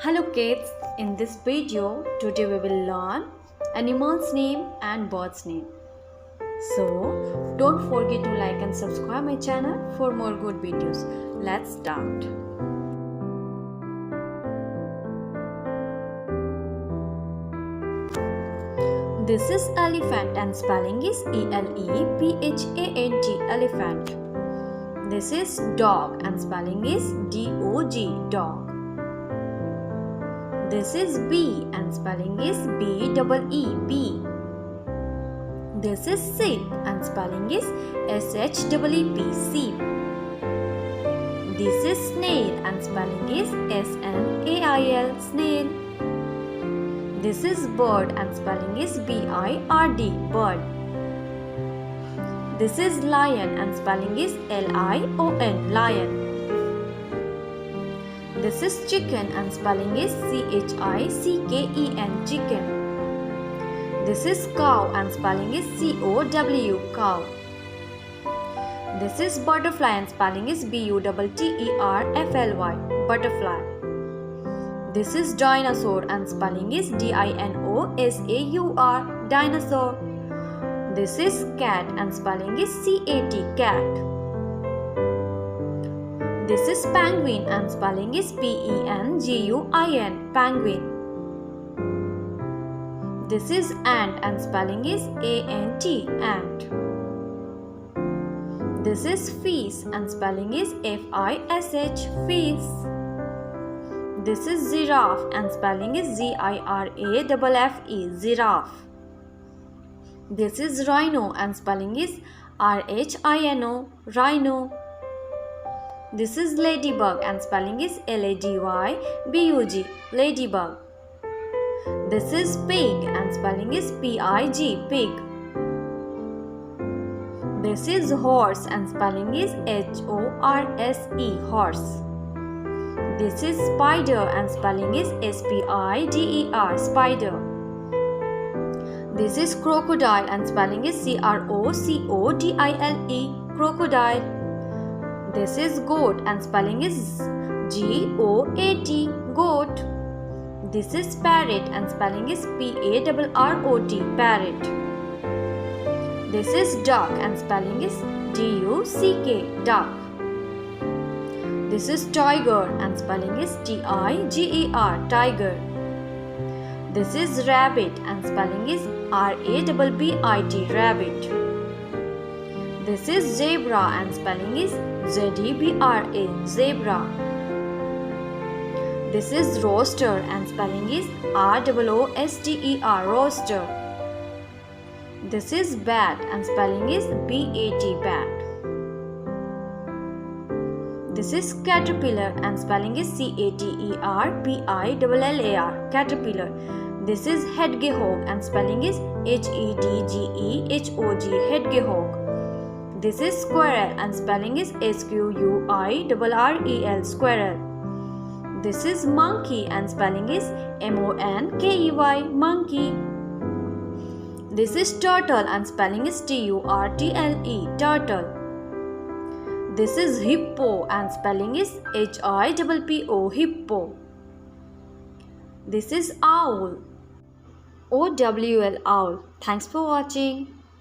Hello kids, in this video today we will learn animals name and birds name. So don't forget to like and subscribe my channel for more good videos. Let's start. This is elephant and spelling is E-L-E-P-H-A-N-T elephant. This is dog and spelling is D-O-G dog. This is bee and spelling is B-E-E bee. This is sheep and spelling is S-H-E-E-P sheep. This is snail and spelling is S-N-A-I-L snail. This is bird and spelling is B-I-R-D bird. This is lion and spelling is L-I-O-N lion. This is chicken and spelling is C-H-I-C-K-E-N chicken. This is cow and spelling is C-O-W cow. This is butterfly and spelling is B-U-T-T-E-R-F-L-Y butterfly. This is dinosaur and spelling is D-I-N-O-S-A-U-R dinosaur. This is cat and spelling is C-A-T cat. This is penguin and spelling is P-E-N-G-U-I-N penguin. This is ant and spelling is A-N-T ant. This is fish and spelling is F-I-S-H fish. This is giraffe and spelling is Z-I-R-A-F-F-E giraffe. This is rhino and spelling is R-H-I-N-O rhino. This is ladybug and spelling is L-A-D-Y-B-U-G ladybug. This is pig and spelling is P-I-G pig. This is horse and spelling is H-O-R-S-E horse. This is spider and spelling is S-P-I-D-E-R spider. This is crocodile and spelling is C-R-O-C-O-D-I-L-E crocodile. This is goat and spelling is G-O-A-T goat. This is parrot and spelling is P-A-R-R-O-T parrot. This is duck and spelling is D-U-C-K duck. This is tiger and spelling is T-I-G-E-R tiger. This is rabbit and spelling is R-A-B-B-I-T rabbit. This is zebra and spelling is Z-E-B-R-A zebra. This is rooster and spelling is R-O-O-S-T-E-R rooster. This is bat and spelling is B-A-T bat. This is caterpillar and spelling is C-A-T-E-R-P-I-L-L-A-R caterpillar. This is hedgehog and spelling is H-E-D-G-E-H-O-G hedgehog. This is squirrel and spelling is S-Q-U-I-R-R-E-L squirrel. This is monkey and spelling is M-O-N-K-E-Y monkey. This is turtle and spelling is T-U-R-T-L-E turtle. This is hippo and spelling is H-I-P-P-O hippo. This is owl O-W-L owl. Thanks for watching.